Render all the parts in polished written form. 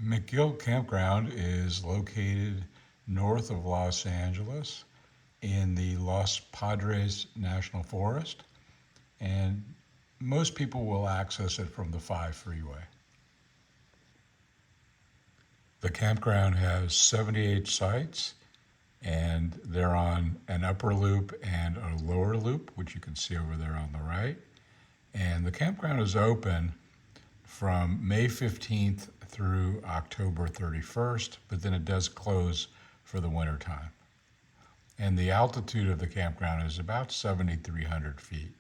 McGill Campground is located north of Los Angeles in the Los Padres National Forest, and most people will access it from the 5 freeway. The campground has 78 sites, and they're on an upper loop and a lower loop, which you can see over there on the right. And the campground is open from May 15th through October 31st, but then it does close for the winter time. And the altitude of the campground is about 7,300 feet.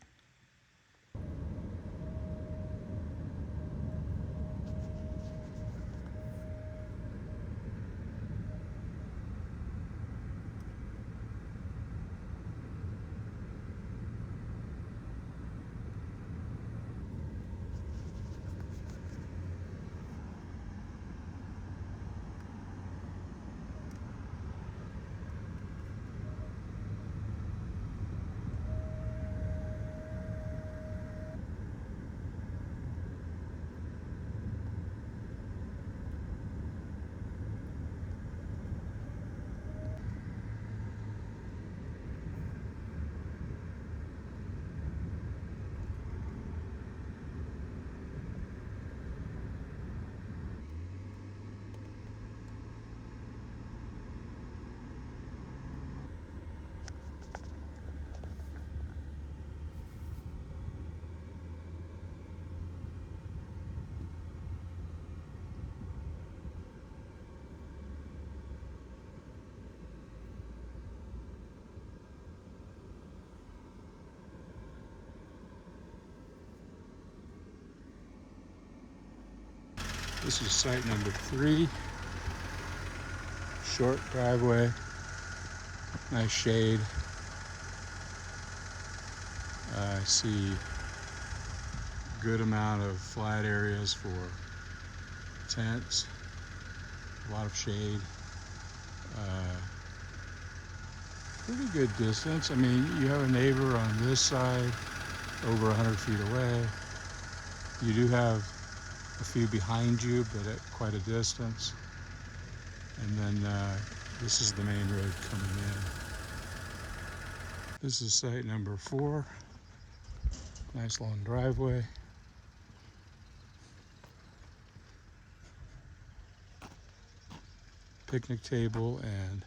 This is site number 3. Short driveway, nice shade. I see a good amount of flat areas for tents, a lot of shade. Pretty good distance. I mean, you have a neighbor on this side, over 100 feet away. You do have a few behind you, but at quite a distance. And then this is the main road coming in. This is site number 4. Nice long driveway. Picnic table and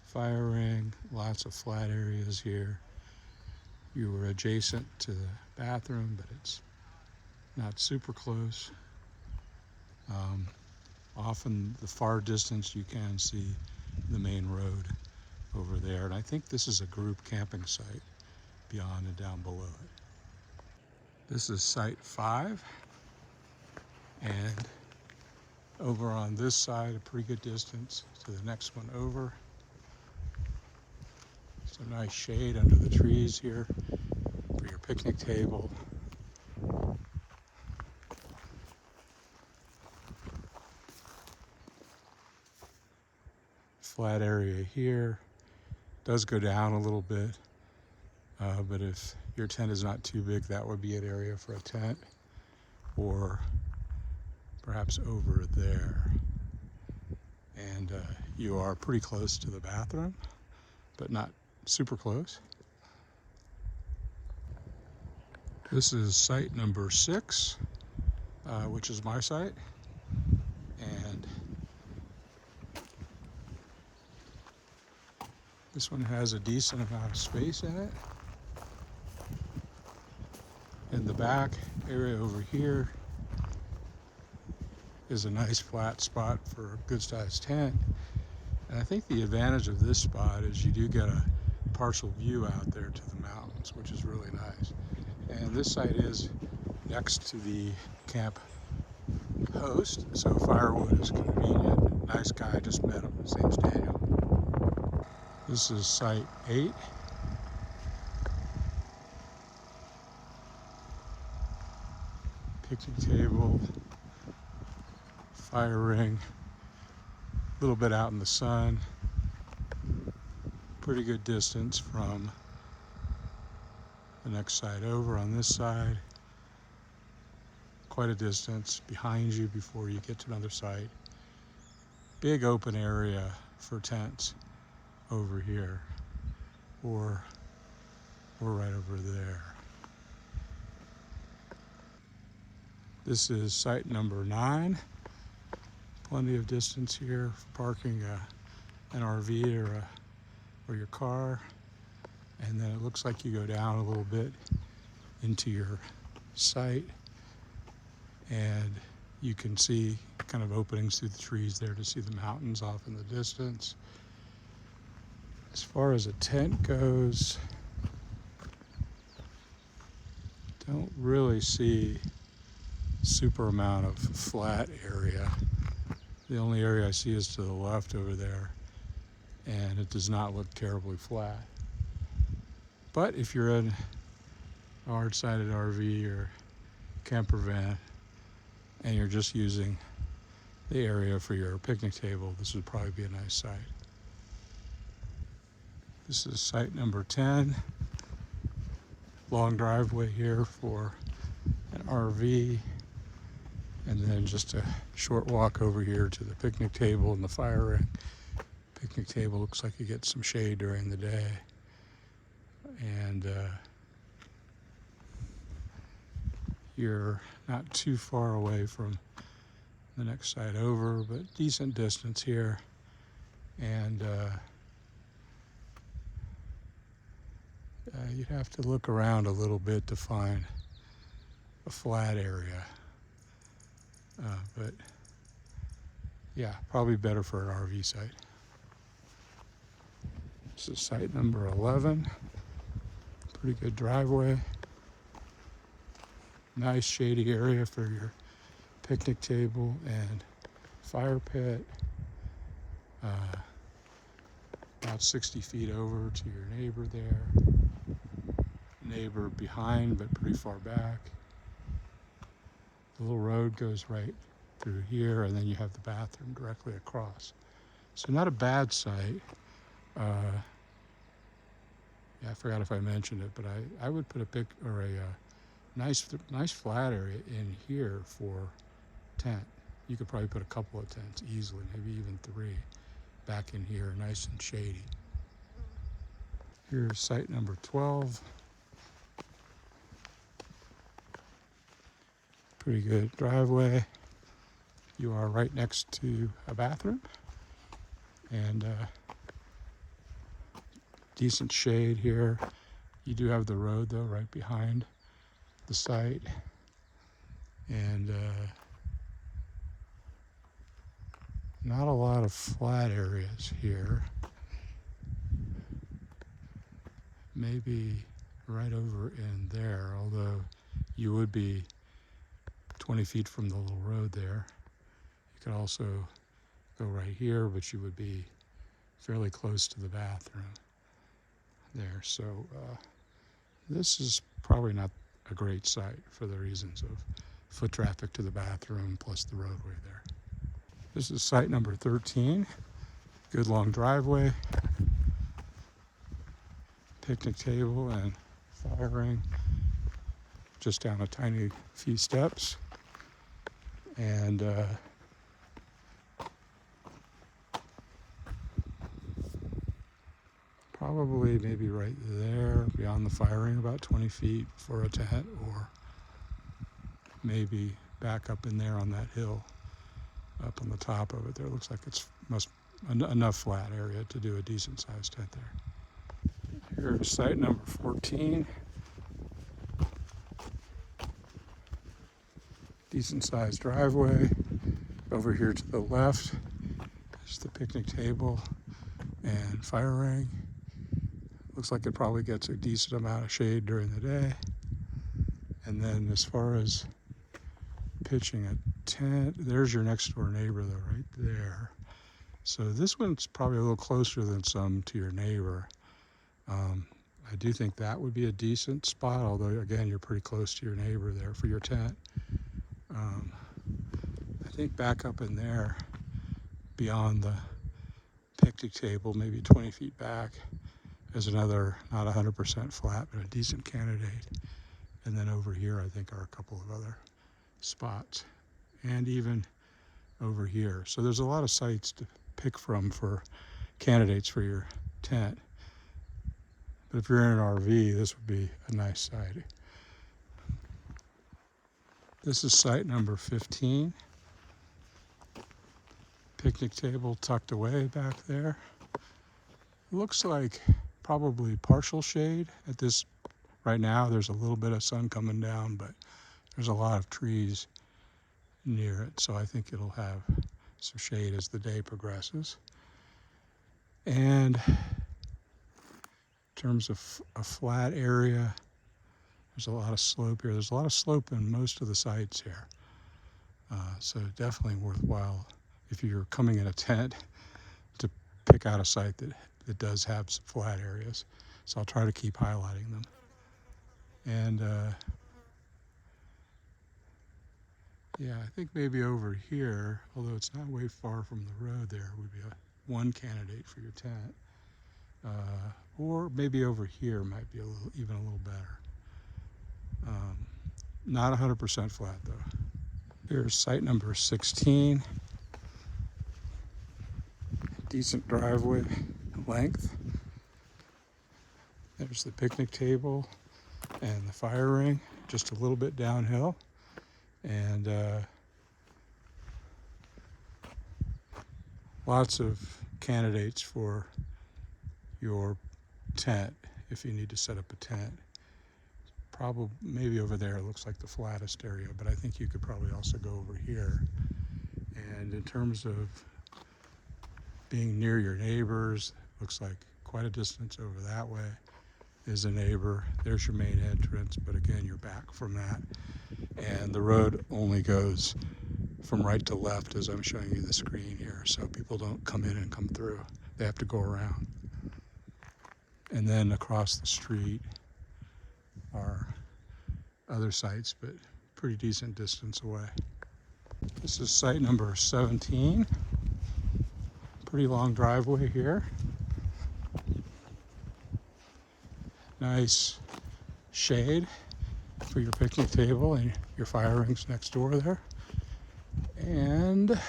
fire ring, lots of flat areas here. You were adjacent to the bathroom, but it's not super close. Often the far distance you can see the main road over there. And I think this is a group camping site beyond and down below it. This is site 5. And over on this side, a pretty good distance to the next one over. Some nice shade under the trees here for your picnic table. Flat area here. Does go down a little bit, but if your tent is not too big, that would be an area for a tent, or perhaps over there. And you are pretty close to the bathroom, but not super close. This is site number 6, which is my site. And this one has a decent amount of space in it. In the back area over here is a nice flat spot for a good sized tent. And I think the advantage of this spot is you do get a partial view out there to the mountains, which is really nice. And this site is next to the camp host, so firewood is convenient. Nice guy, I just met him. His name's Daniel. This is site 8. Picnic table, fire ring, a little bit out in the sun. Pretty good distance from the next side over on this side. Quite a distance behind you before you get to another site. big open area for tents over here, or right over there. This is site number 9. Plenty of distance here for parking an RV or your car. And then it looks like you go down a little bit into your site, and you can see kind of openings through the trees there to see the mountains off in the distance. As far as a tent goes, don't really see super amount of flat area. The only area I see is to the left over there, and it does not look terribly flat. But if you're in a hard-sided RV or camper van and you're just using the area for your picnic table, this would probably be a nice site. This is site number 10. Long driveway here for an RV, and then just a short walk over here to the picnic table and the fire ring. Picnic table looks like you get some shade during the day. And you're not too far away from the next site over, but decent distance here. And you'd have to look around a little bit to find a flat area. But yeah, probably better for an RV site. This is site number 11. Pretty good driveway. Nice shady area for your picnic table and fire pit. About 60 feet over to your neighbor there. Neighbor behind, but pretty far back. The little road goes right through here, and then you have the bathroom directly across. So not a bad site. Yeah, I forgot if I mentioned it, but I would put a nice flat area in here for tent. You could probably put a couple of tents easily, maybe even 3 back in here, nice and shady. Here's site number 12. Pretty good driveway. You are right next to a bathroom, and decent shade here. You do have the road though right behind the site, and not a lot of flat areas here. Maybe right over in there, although you would be 20 feet from the little road there. You could also go right here, but you would be fairly close to the bathroom there. So this is probably not a great site for the reasons of foot traffic to the bathroom plus the roadway there. This is site number 13. Good long driveway, picnic table and fire ring just down a tiny few steps. And probably maybe right there beyond the fire ring, about 20 feet for a tent, or maybe back up in there on that hill up on the top of it there. Looks like it's enough flat area to do a decent sized tent there. Here's site number 14. Decent sized driveway. Over here to the left is the picnic table and fire ring. Looks like it probably gets a decent amount of shade during the day. And then as far as pitching a tent, there's your next door neighbor though, right there. So this one's probably a little closer than some to your neighbor. I do think that would be a decent spot, although again, you're pretty close to your neighbor there for your tent. I think back up in there beyond the picnic table, maybe 20 feet back, is another, not 100% flat, but a decent candidate. And then over here, I think, are a couple of other spots, and even over here. So there's a lot of sites to pick from for candidates for your tent. But if you're in an RV, this would be a nice site. This is site number 15. Picnic table tucked away back there. Looks like probably partial shade at this right now. There's a little bit of sun coming down, but there's a lot of trees near it, so I think it'll have some shade as the day progresses. And in terms of a flat area, there's a lot of slope here. There's a lot of slope in most of the sites here. So definitely worthwhile if you're coming in a tent to pick out a site that does have some flat areas. So I'll try to keep highlighting them. And yeah, I think maybe over here, although it's not way far from the road there, would be one candidate for your tent. Or maybe over here might be even a little better. Not 100% flat though. Here's site number 16. Decent driveway length. There's the picnic table and the fire ring, just a little bit downhill. And lots of candidates for your tent if you need to set up a tent. Probably maybe over there it looks like the flattest area, but I think you could probably also go over here. And in terms of being near your neighbors, looks like quite a distance over that way is a neighbor. There's your main entrance, but again, you're back from that. And the road only goes from right to left as I'm showing you the screen here, so people don't come in and come through. They have to go around. And then across the street are other sites, but pretty decent distance away. This is site number 17. Pretty long driveway here. Nice shade for your picnic table and your fire rings next door there. And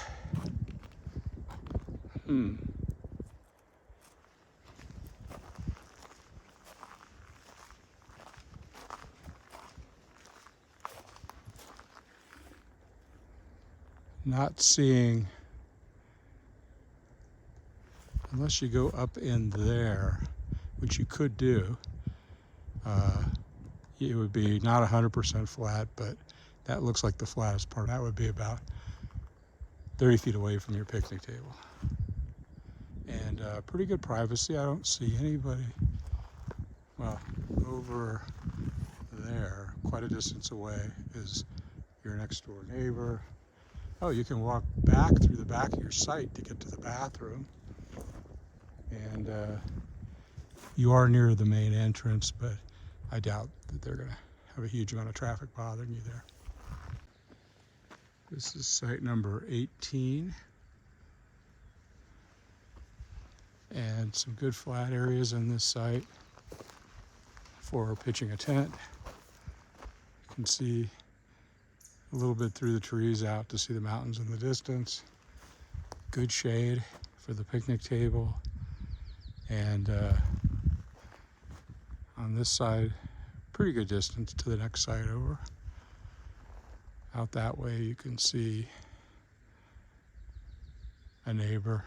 not seeing, unless you go up in there, which you could do, it would be not 100% flat, but that looks like the flattest part. That would be about 30 feet away from your picnic table. And pretty good privacy. I don't see anybody, well, over there, quite a distance away is your next door neighbor. Oh, you can walk back through the back of your site to get to the bathroom. And you are near the main entrance, but I doubt that they're going to have a huge amount of traffic bothering you there. This is site number 18. And some good flat areas in this site for pitching a tent. You can see a little bit through the trees out to see the mountains in the distance. Good shade for the picnic table. And on this side, pretty good distance to the next site over. Out that way you can see a neighbor,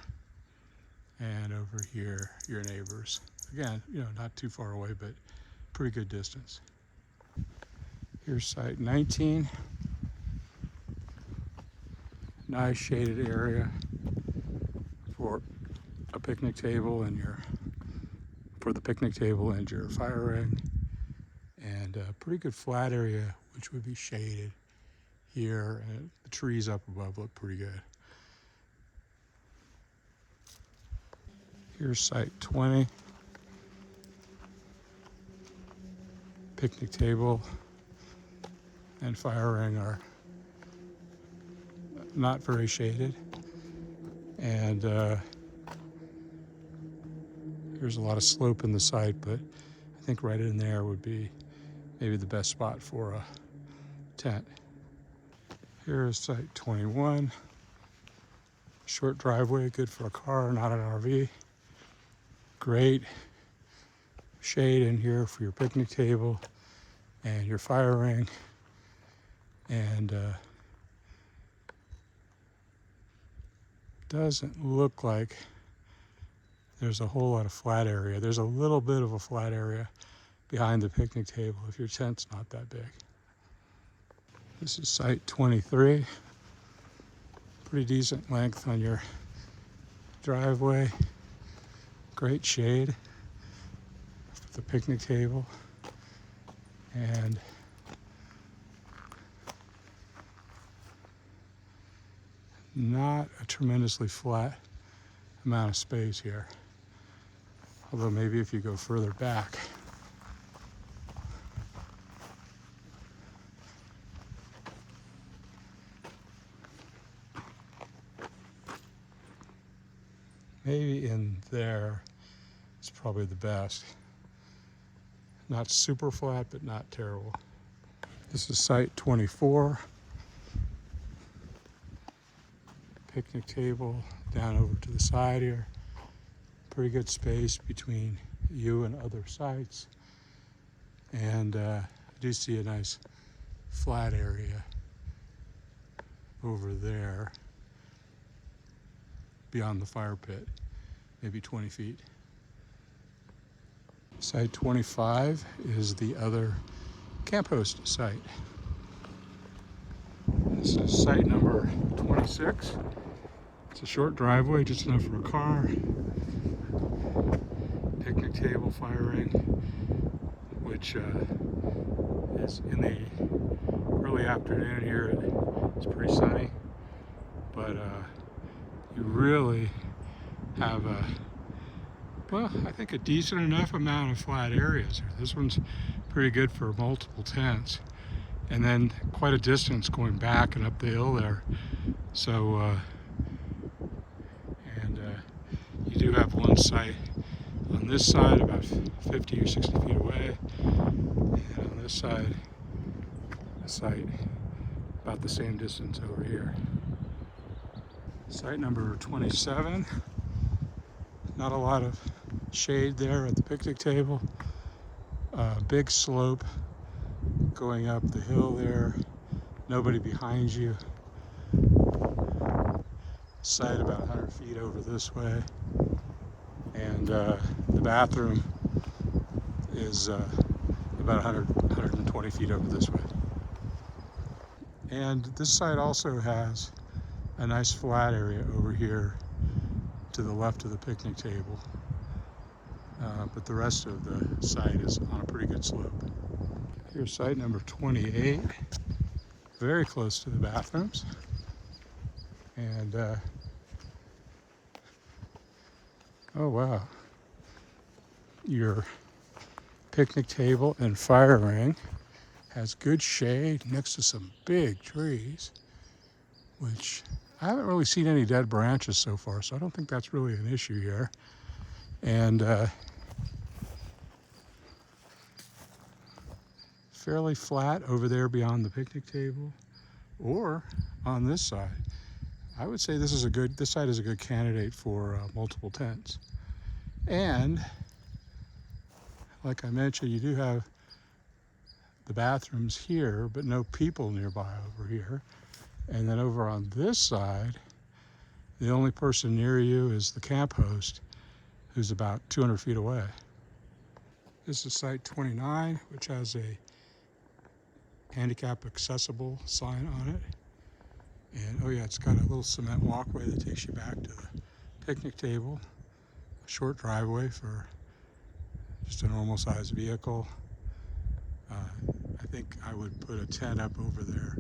and over here your neighbors. Again, not too far away, but pretty good distance. Here's site 19. Nice shaded area for a picnic table and for the picnic table and your fire ring, and a pretty good flat area which would be shaded here, and the trees up above look pretty good. Here's site 20. Picnic table and fire ring are not very shaded, and there's a lot of slope in the site, but I think right in there would be maybe the best spot for a tent. Here is site 21. Short driveway, good for a car, not an RV. Great shade in here for your picnic table and your fire ring. And doesn't look like there's a whole lot of flat area. There's a little bit of a flat area behind the picnic table if your tent's not that big. This is site 23. Pretty decent length on your driveway. Great shade for the picnic table. And not a tremendously flat amount of space here. Although maybe if you go further back. Maybe in there is probably the best. Not super flat, but not terrible. This is site 24. Picnic table down over to the side here. Pretty good space between you and other sites. And I do see a nice flat area over there beyond the fire pit, maybe 20 feet. Site 25 is the other camp host site. This is site number 26. It's a short driveway, just enough for a car. Picnic table, fire ring, which is in the early afternoon here. It's pretty sunny, but you really have I think a decent enough amount of flat areas here. This one's pretty good for multiple tents, and then quite a distance going back and up the hill there. So you do have one site on this side about 50 or 60 feet away, and on this side a site about the same distance over here. Site number 27. Not a lot of shade there at the picnic table. Big slope going up the hill there. Nobody behind you. Site about 100 feet over this way. And the bathroom is about 120 feet over this way. And this site also has a nice flat area over here to the left of the picnic table. But the rest of the site is on a pretty good slope. Here's site number 28, very close to the bathrooms. And oh wow, your picnic table and fire ring has good shade next to some big trees, which I haven't really seen any dead branches so far, so I don't think that's really an issue here. And fairly flat over there beyond the picnic table, or on this side. I would say this side is a good candidate for multiple tents. And like I mentioned, you do have the bathrooms here, but no people nearby over here. And then over on this side, the only person near you is the camp host, who's about 200 feet away. This is site 29, which has a handicap accessible sign on it. And oh yeah, it's got a little cement walkway that takes you back to the picnic table. A short driveway for just a normal sized vehicle. I think I would put a tent up over there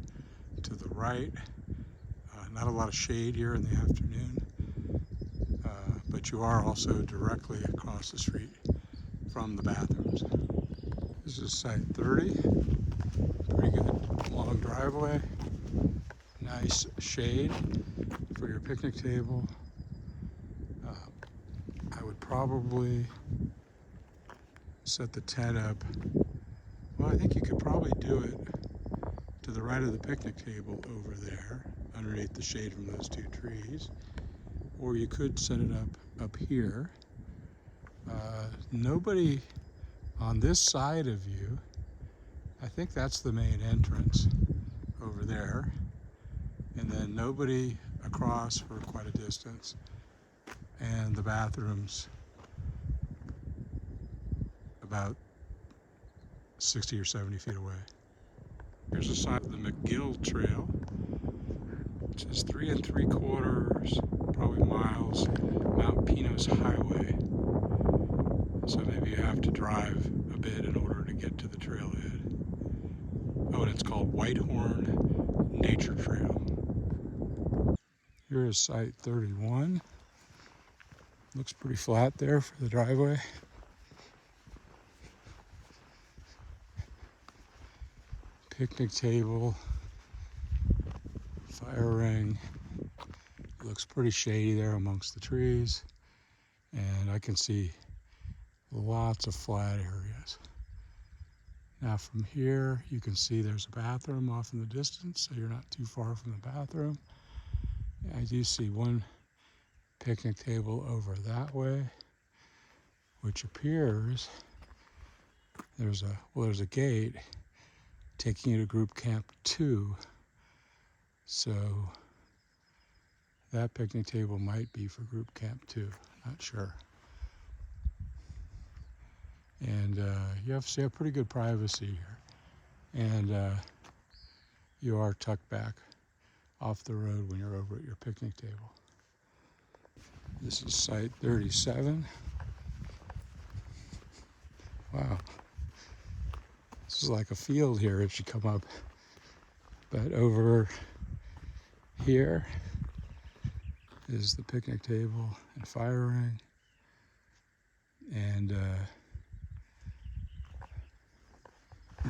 to the right. Not a lot of shade here in the afternoon, but you are also directly across the street from the bathrooms. This is site 30. Pretty good long driveway. Nice shade for your picnic table. I would probably set the tent up. Well, I think you could probably do it to the right of the picnic table over there, underneath the shade from those two trees. or you could set it up here. Nobody on this side of you. I think that's the main entrance over there. And then nobody across for quite a distance. And the bathrooms about 60 or 70 feet away. Here's a sign of the McGill Trail, which is 3 3/4, probably miles, Mount Pinos Highway. So maybe you have to drive a bit in order to get to the trailhead. Oh, and it's called Whitehorn Nature Trail. Here is site 31. Looks pretty flat there for the driveway. Picnic table, fire ring. It looks pretty shady there amongst the trees. And I can see lots of flat areas. Now from here, you can see there's a bathroom off in the distance, so you're not too far from the bathroom. I do see one picnic table over that way, which appears there's a gate taking you to group camp 2. So that picnic table might be for group camp 2, not sure. And you have pretty good privacy here. And you are tucked back off the road when you're over at your picnic table. This is site 37. Wow. This is like a field here as you come up. But over here is the picnic table and fire ring. And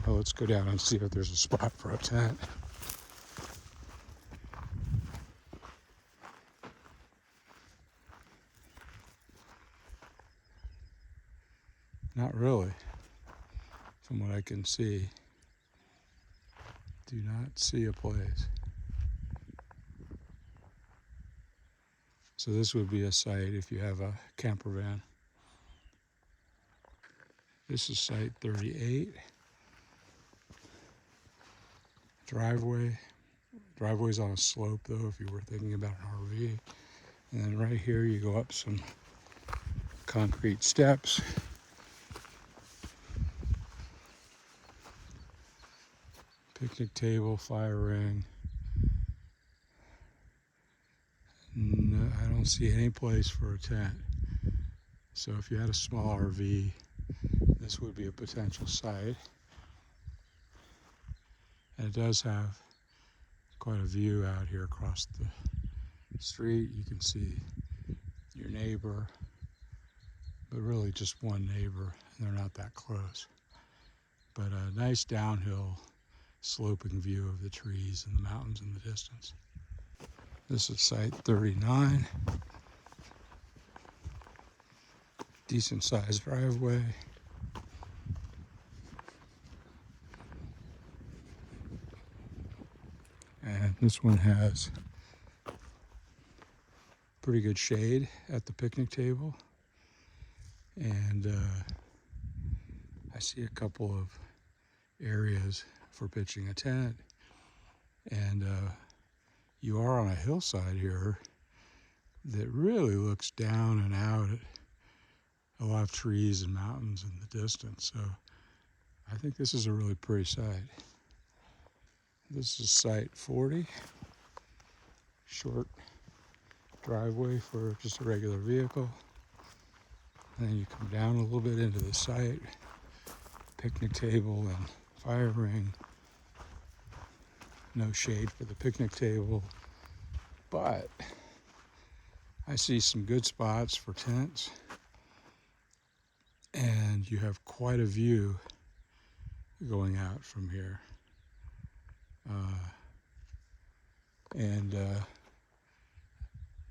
well, let's go down and see if there's a spot for a tent. Not really, from what I can see. Do not see a place. So this would be a site if you have a camper van. This is site 38. Driveway. Driveway's on a slope though if you were thinking about an RV. And then right here you go up some concrete steps. Picnic table, fire ring. No, I don't see any place for a tent. So if you had a small RV, this would be a potential site. And it does have quite a view out here across the street. You can see your neighbor, but really just one neighbor, and they're not that close. But a nice downhill sloping view of the trees and the mountains in the distance. This is site 39. Decent sized driveway. And this one has pretty good shade at the picnic table. And I see a couple of areas for pitching a tent. And you are on a hillside here that really looks down and out at a lot of trees and mountains in the distance. So I think this is a really pretty site. This is site 40. Short driveway for just a regular vehicle. And then you come down a little bit into the site. Picnic table and fire ring. No shade for the picnic table, but I see some good spots for tents, and you have quite a view going out from here. And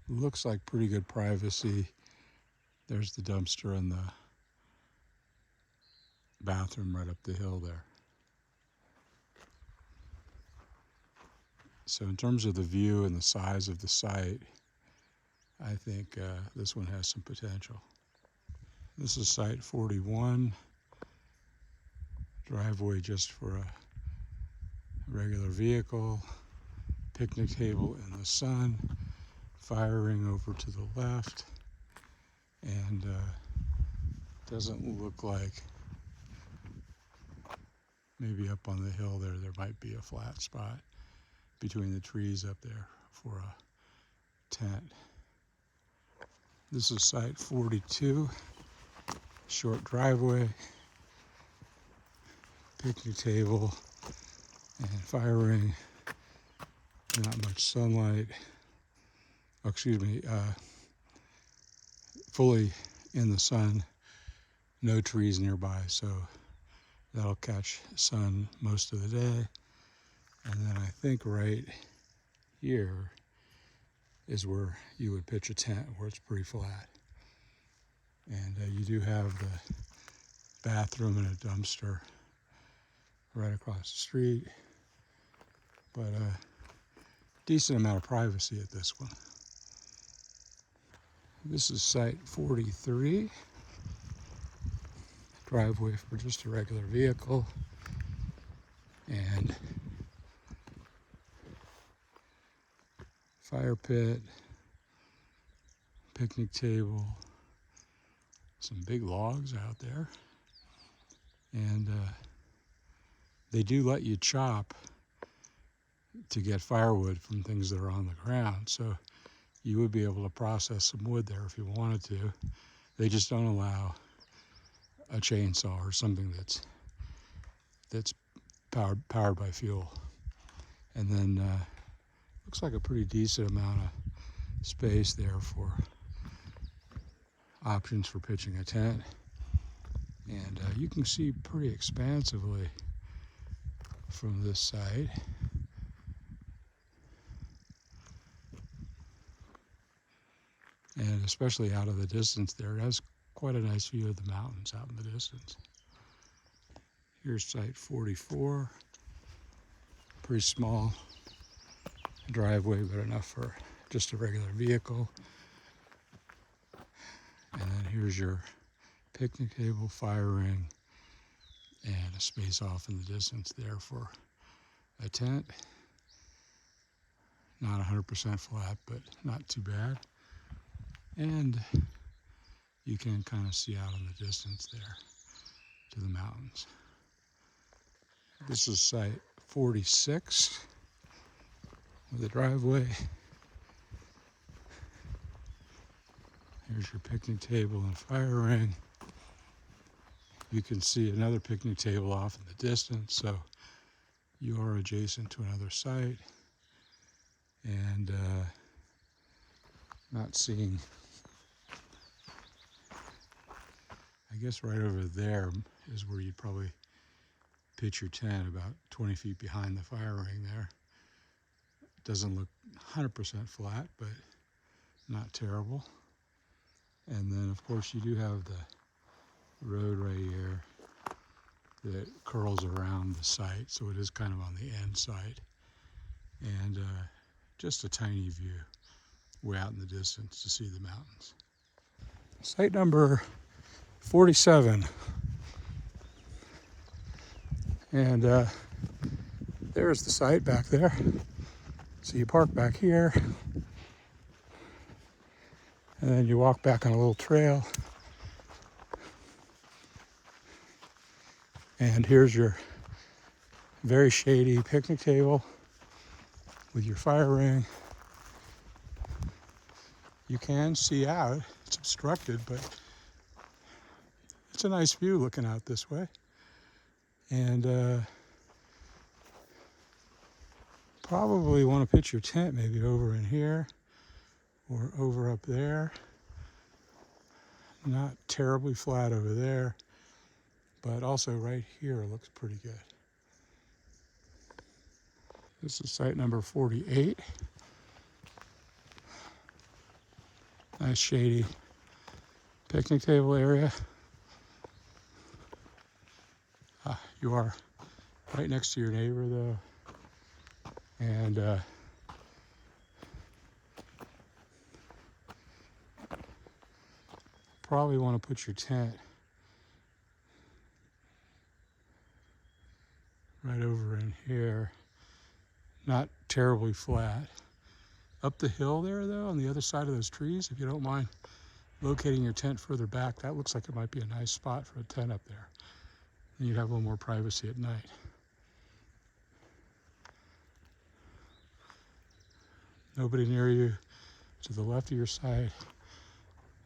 looks like pretty good privacy. There's the dumpster and the bathroom right up the hill there. So in terms of the view and the size of the site, I think this one has some potential. This is site 41, driveway just for a regular vehicle, picnic table in the sun, fire ring over to the left, and doesn't look like, maybe up on the hill there might be a flat spot between the trees up there for a tent. This is site 42, short driveway, picnic table, and fire ring. Not much sunlight. Oh, excuse me, fully in the sun, no trees nearby, so that'll catch sun most of the day. And then I think right here is where you would pitch a tent, where it's pretty flat. And you do have the bathroom and a dumpster right across the street, but a decent amount of privacy at this one. This is site 43, driveway for just a regular vehicle, and fire pit, picnic table, some big logs out there, and they do let you chop to get firewood from things that are on the ground, so you would be able to process some wood there if you wanted to. They just don't allow a chainsaw or something that's powered by fuel. And then looks like a pretty decent amount of space there for options for pitching a tent. And you can see pretty expansively from this side. And especially out of the distance there, it has quite a nice view of the mountains out in the distance. Here's site 44, pretty small driveway, but enough for just a regular vehicle. And then here's your picnic table, fire ring, and a space off in the distance there for a tent. Not 100% flat, but not too bad. And you can kind of see out in the distance there to the mountains. This is site 46 with a driveway. Here's your picnic table and fire ring. You can see another picnic table off in the distance, so you are adjacent to another site. And not seeing, I guess right over there is where you'd probably pitch your tent, about 20 feet behind the fire ring there. It doesn't look 100% flat, but not terrible. And then of course you do have the road right here that curls around the site, so it is kind of on the end site. And just a tiny view way out in the distance to see the mountains. Site number 47. And there's the site back there. So you park back here, and then you walk back on a little trail. And here's your very shady picnic table with your fire ring. You can see out. It's obstructed, but it's a nice view looking out this way. And probably want to pitch your tent maybe over in here or over up there. Not terribly flat over there, but also right here looks pretty good. This is site number 48. Nice shady picnic table area. You are right next to your neighbor though. And probably want to put your tent right over in here, not terribly flat. Up the hill there, though, on the other side of those trees, if you don't mind locating your tent further back, that looks like it might be a nice spot for a tent up there. And you'd have a little more privacy at night. Nobody near you to the left of your side.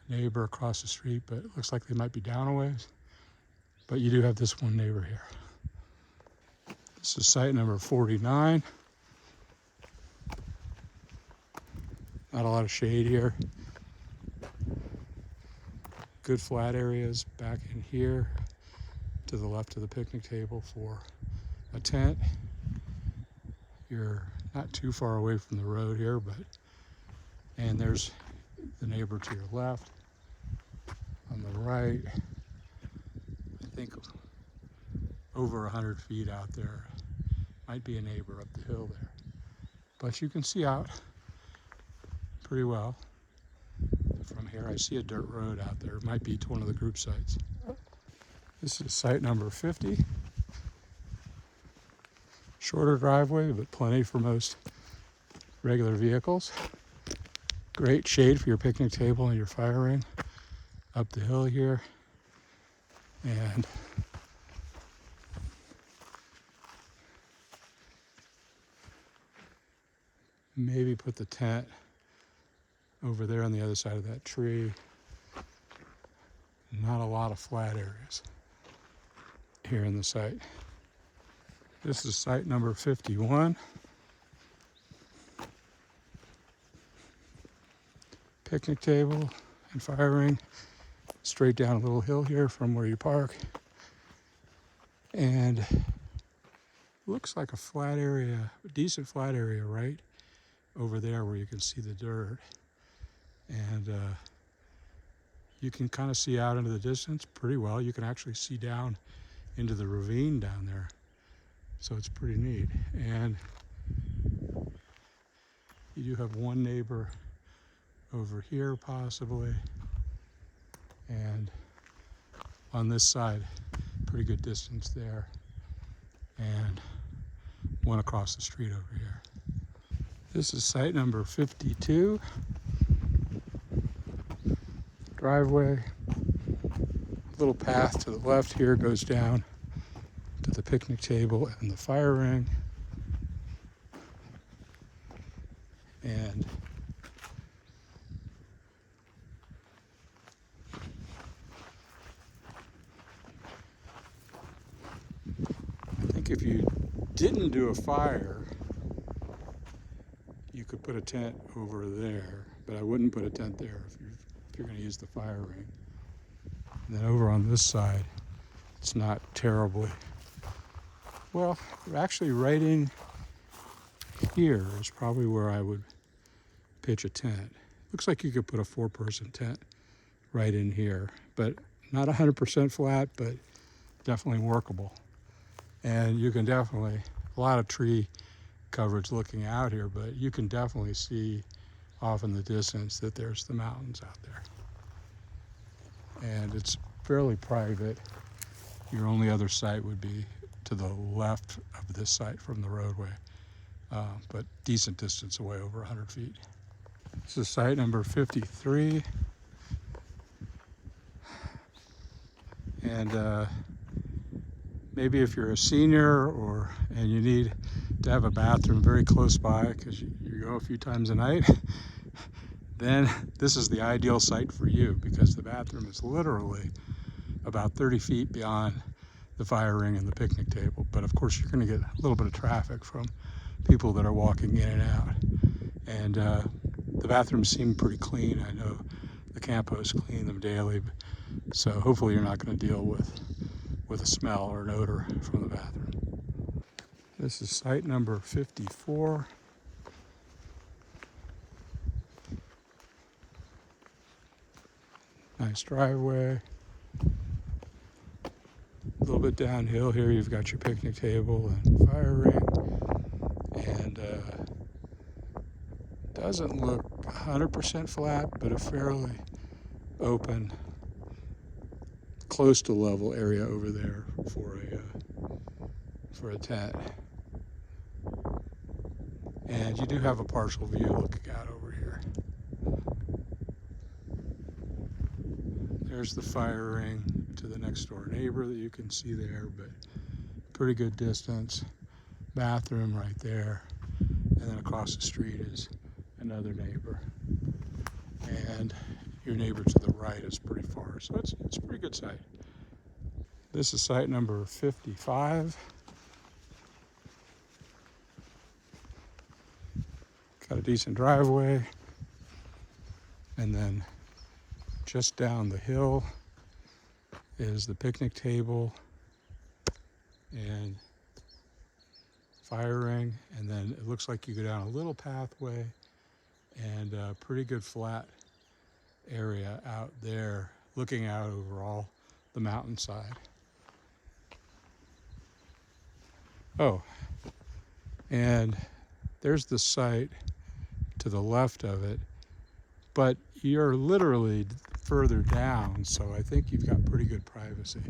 Neighbor across the street, but it looks like they might be down a ways. But you do have this one neighbor here. This is site number 49. Not a lot of shade here. Good flat areas back in here to the left of the picnic table for a tent. You're not too far away from the road here, and there's the neighbor to your left. On the right, I think over 100 feet out there, might be a neighbor up the hill there. But you can see out pretty well from here. I see a dirt road out there. It might be one of the group sites. This is site number 50. Shorter driveway, but plenty for most regular vehicles. Great shade for your picnic table and your fire ring up the hill here. And maybe put the tent over there on the other side of that tree. Not a lot of flat areas here in the site. This is site number 51. Picnic table and fire ring straight down a little hill here from where you park. And looks like a flat area, a decent flat area right over there where you can see the dirt. And you can kind of see out into the distance pretty well. You can actually see down into the ravine down there. So it's pretty neat. And you do have one neighbor over here possibly. And on this side, pretty good distance there. And one across the street over here. This is site number 52. Driveway. Little path to the left here goes down to the picnic table and the fire ring. And I think if you didn't do a fire, you could put a tent over there, but I wouldn't put a tent there if you're going to use the fire ring. And then over on this side, it's not terribly well. Actually, right in here is probably where I would pitch a tent. Looks like you could put a 4-person tent right in here, but not 100% flat, but definitely workable. And you can definitely, a lot of tree coverage looking out here, but you can definitely see off in the distance that there's the mountains out there. And it's fairly private. Your only other site would be to the left of this site from the roadway, but decent distance away, over 100 feet. This is site number 53. And maybe if you're a senior and you need to have a bathroom very close by because you go a few times a night, then this is the ideal site for you, because the bathroom is literally about 30 feet beyond the fire ring and the picnic table. But of course, you're going to get a little bit of traffic from people that are walking in and out. And the bathrooms seem pretty clean. I know the camp hosts clean them daily, so hopefully you're not going to deal with a smell or an odor from the bathroom. This is site number 54. Nice driveway. A little bit downhill here, you've got your picnic table and fire ring. And doesn't look 100% flat, but a fairly open close to level area over there for a tent. And you do have a partial view looking out over here. There's the fire ring to the next door neighbor that you can see there, but pretty good distance. Bathroom right there. And then across the street is another neighbor. And your neighbor to the right is pretty far. So it's a pretty good site. This is site number 55. Got a decent driveway. And then just down the hill is the picnic table and fire ring. And then it looks like you go down a little pathway and a pretty good flat area out there looking out over all the mountainside. Oh, and there's the site to the left of it, but you're literally further down, so I think you've got pretty good privacy.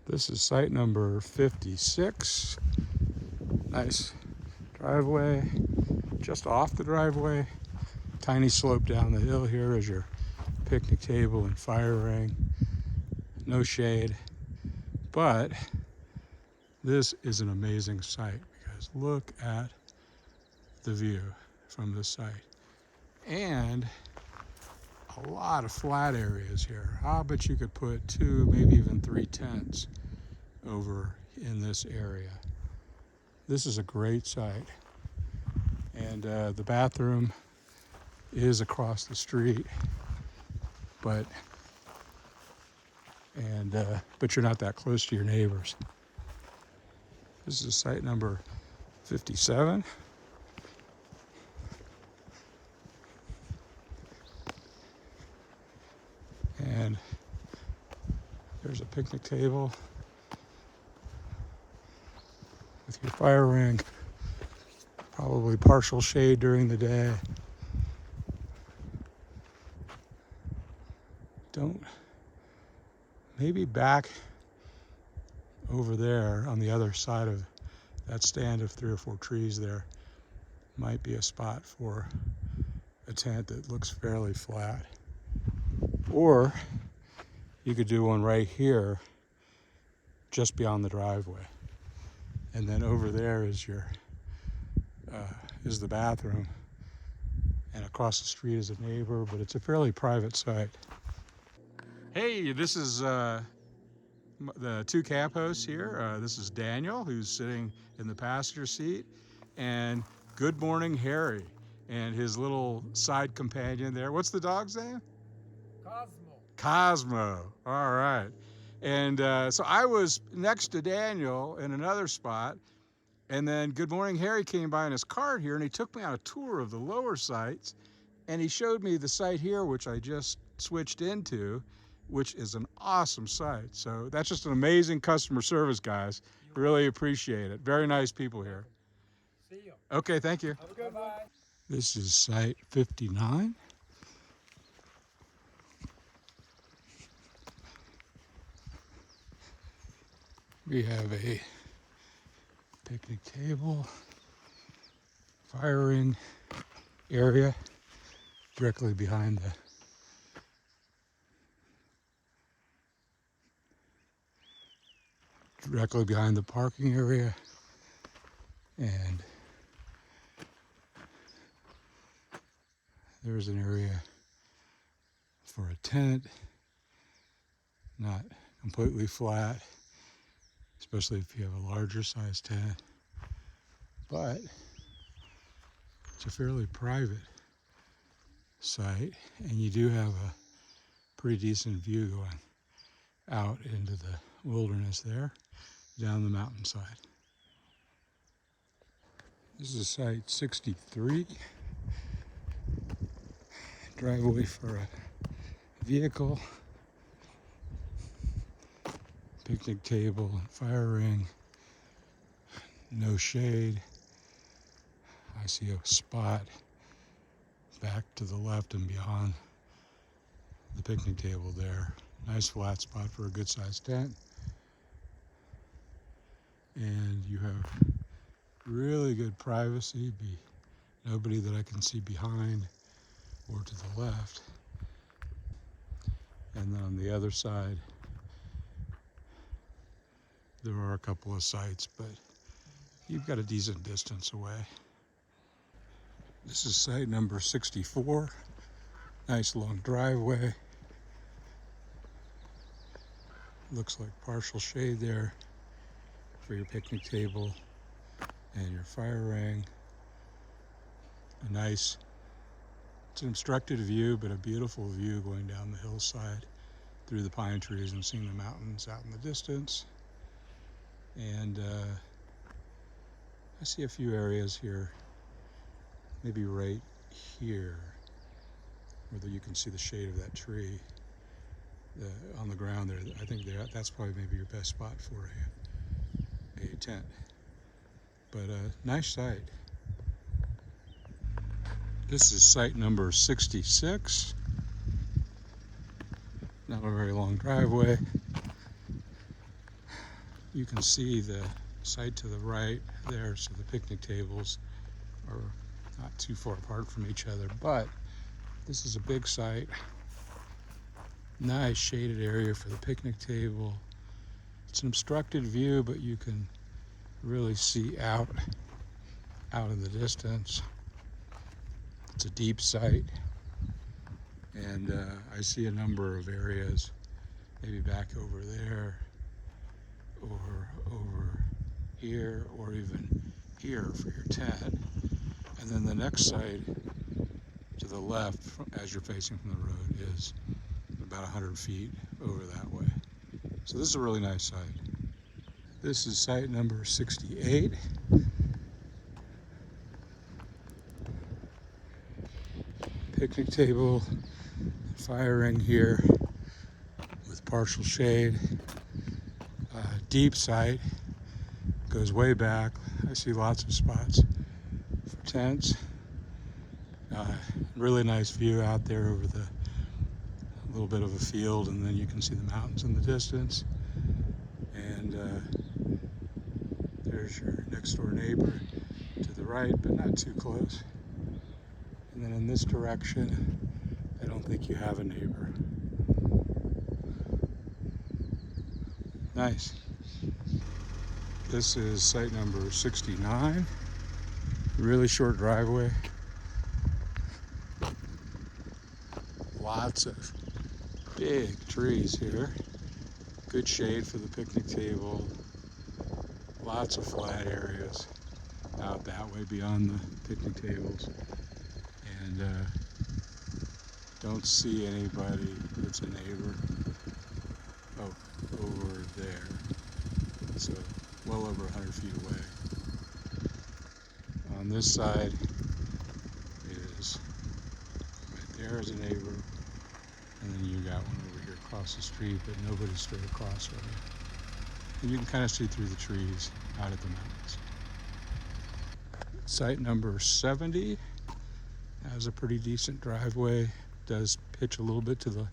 This is site number 56. Nice driveway. Just off the driveway, tiny slope down the hill here is your picnic table and fire ring. No shade, but this is an amazing site because look at the view from this site. And a lot of flat areas here. I'll bet you could put 2, maybe even 3 tents over in this area. This is a great site. And the bathroom is across the street, but you're not that close to your neighbors. This is site number 57. And there's a picnic table with your fire ring. Probably partial shade during the day. Maybe back over there on the other side of that stand of 3 or 4 trees there might be a spot for a tent that looks fairly flat. Or you could do one right here just beyond the driveway. And then over there is is the bathroom, and across the street is a neighbor, but it's a fairly private site. Hey, this is the 2 camp hosts here. This is Daniel, who's sitting in the passenger seat, and Good Morning Harry, and his little side companion there. What's the dog's name? Cosmo. Cosmo. All right. And so I was next to Daniel in another spot, and then Good Morning Harry came by in his cart here, and he took me on a tour of the lower sites, and he showed me the site here, which I just switched into, which is an awesome site. So that's just an amazing customer service, guys. Really appreciate it. Very nice people here. See you. Okay, thank you. Have a good one. This is site 59. We have a picnic table, fire ring area directly behind the parking area, and there's an area for a tent, not completely flat, especially if you have a larger size tent, but it's a fairly private site, and you do have a pretty decent view going out into the wilderness there, down the mountainside. This is site 63. Driveway for a vehicle, picnic table and fire ring, no shade. I see a spot back to the left and beyond the picnic table there. Nice flat spot for a good sized tent. And you have really good privacy. Nobody that I can see behind or to the left. And then on the other side, there are a couple of sites, but you've got a decent distance away. This is site number 64. Nice long driveway. Looks like partial shade there for your picnic table and your fire ring. It's an obstructed view, but a beautiful view going down the hillside through the pine trees and seeing the mountains out in the distance. And I see a few areas here, maybe right here, where you can see the shade of that tree on the ground there. I think that's probably maybe your best spot for a tent. But nice site. This is site number 66. Not a very long driveway. You can see the site to the right there, so the picnic tables are not too far apart from each other, but this is a big site. Nice shaded area for the picnic table. It's an obstructed view, but you can really see out in the distance. It's a deep site, and I see a number of areas, maybe back over there, or over here, or even here for your tent. And then the next site to the left, as you're facing from the road, is about 100 feet over that way. So this is a really nice site. This is site number 68. Picnic table, fire ring here with partial shade. Deep site, goes way back. I see lots of spots for tents. Really nice view out there over a little bit of a field, and then you can see the mountains in the distance. And there's your next door neighbor to the right, but not too close. And then in this direction, I don't think you have a neighbor. Nice. This is site number 69. Really short driveway. Lots of big trees here. Good shade for the picnic table. Lots of flat areas out that way beyond the picnic tables. And don't see anybody that's a neighbor. Oh, over there. So well over 100 feet away. On this side is right there is a neighbor, and then you got one over here across the street, but nobody's straight across from you. And you can kind of see through the trees out at the mountains. Site number 70 has a pretty decent driveway. Does pitch a little bit to the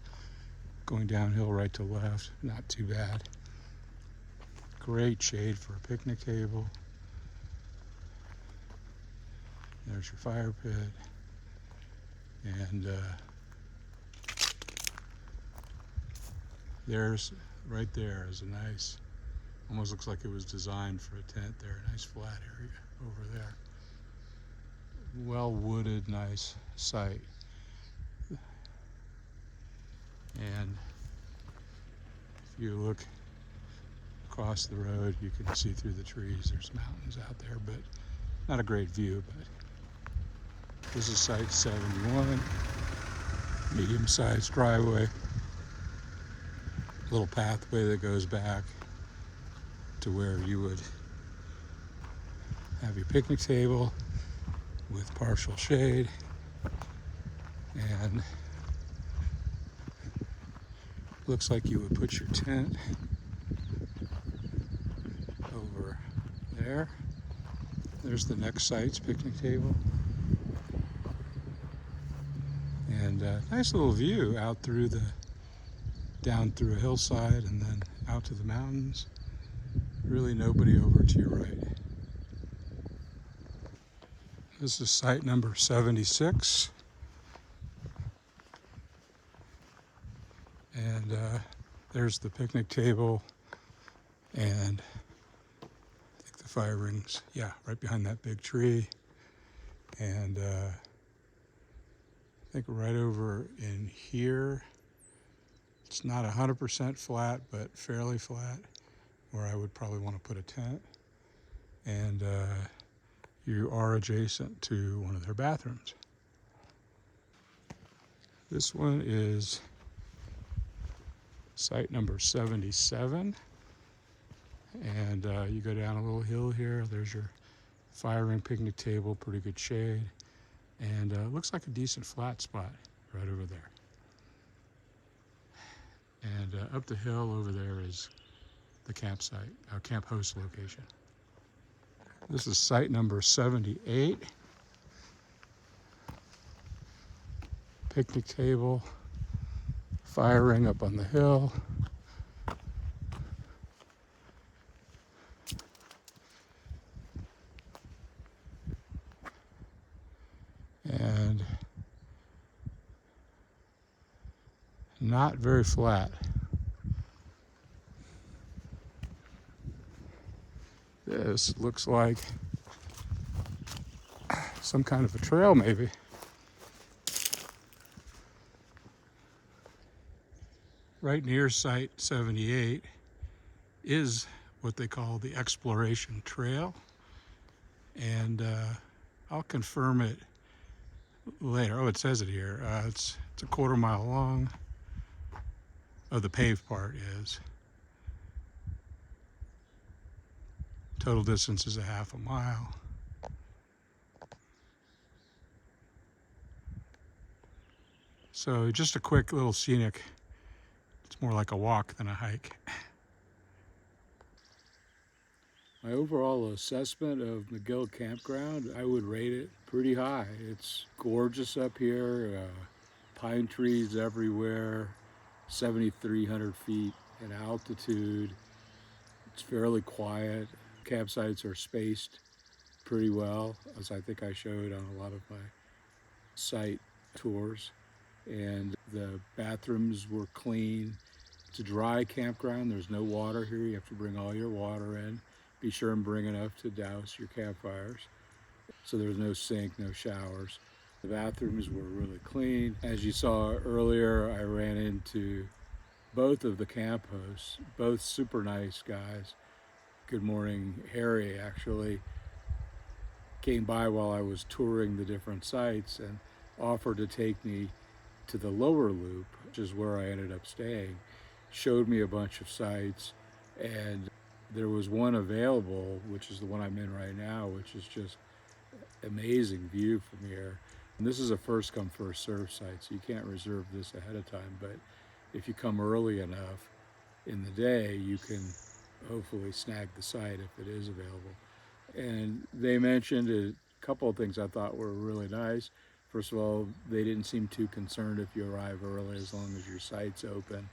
going downhill right to left. Not too bad. Great shade for a picnic table. There's your fire pit. And there's right there is a nice, almost looks like it was designed for a tent there. A nice flat area over there. Well wooded, nice site. And if you look across the road, you can see through the trees. There's mountains out there, but not a great view. But this is site 71, medium-sized driveway, little pathway that goes back to where you would have your picnic table with partial shade, and looks like you would put your tent over there. There's the next site's picnic table. And nice little view out through down through a hillside and then out to the mountains. Really nobody over to your right. This is site number 76. And there's the picnic table and I think the fire rings, yeah, right behind that big tree. And I think right over in here, it's not 100% flat, but fairly flat, where I would probably want to put a tent. And you are adjacent to one of their bathrooms. This one is site number 77. And you go down a little hill here. There's your fire ring, picnic table, pretty good shade. And looks like a decent flat spot right over there. And up the hill over there is the campsite, camp host location. This is site number 78. Picnic table, fire ring up on the hill. And not very flat. This looks like some kind of a trail, maybe. Right near site 78 is what they call the Exploration Trail. And I'll confirm it later. Oh, it says it here. It's a quarter mile long. Oh, the paved part is. Total distance is a half a mile. So just a quick little scenic. It's more like a walk than a hike. My overall assessment of McGill Campground, I would rate it pretty high. It's gorgeous up here, pine trees everywhere, 7,300 feet in altitude. It's fairly quiet. Campsites are spaced pretty well, as I think I showed on a lot of my site tours. And the bathrooms were clean. It's a dry campground. There's no water here. You have to bring all your water in. Be sure and bring enough to douse your campfires. So there's no sink, no showers. The bathrooms were really clean. As you saw earlier, I ran into both of the camp hosts, both super nice guys. Good morning, Harry actually came by while I was touring the different sites and offered to take me to the lower loop, which is where I ended up staying. Showed me a bunch of sites, and there was one available, which is the one I'm in right now, which is just amazing view from here. And this is a first come first serve site, so you can't reserve this ahead of time, but if you come early enough in the day, you can hopefully snag the site if it is available. And they mentioned a couple of things I thought were really nice. First of all, they didn't seem too concerned if you arrive early as long as your site's open.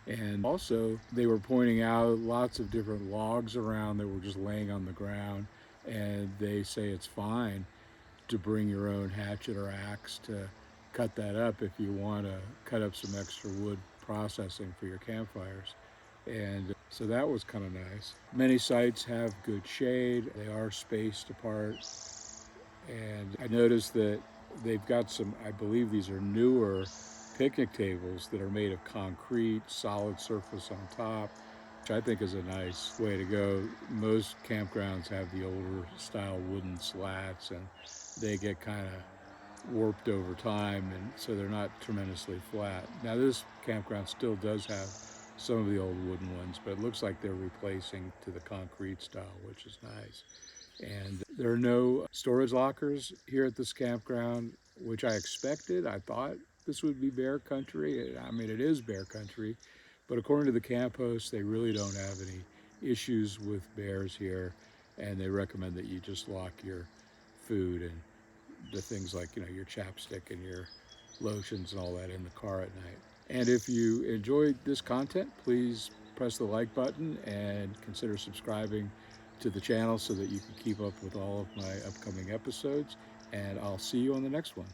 And also, they were pointing out lots of different logs around that were just laying on the ground, and they say it's fine to bring your own hatchet or axe to cut that up if you want to cut up some extra wood processing for your campfires. And so that was kind of nice. Many sites have good shade. They are spaced apart. And I noticed that they've got some, I believe these are newer picnic tables that are made of concrete, solid surface on top, which I think is a nice way to go. Most campgrounds have the older style wooden slats, and they get kind of warped over time, and so they're not tremendously flat. Now this campground still does have some of the old wooden ones, but it looks like they're replacing to the concrete style, which is nice. And there are no storage lockers here at this campground, which I expected. I thought this would be bear country. I mean, it is bear country, but according to the camp hosts, they really don't have any issues with bears here, and they recommend that you just lock your food and the things like, your chapstick and your lotions and all that in the car at night. And if you enjoyed this content, please press the like button and consider subscribing to the channel so that you can keep up with all of my upcoming episodes. And I'll see you on the next one.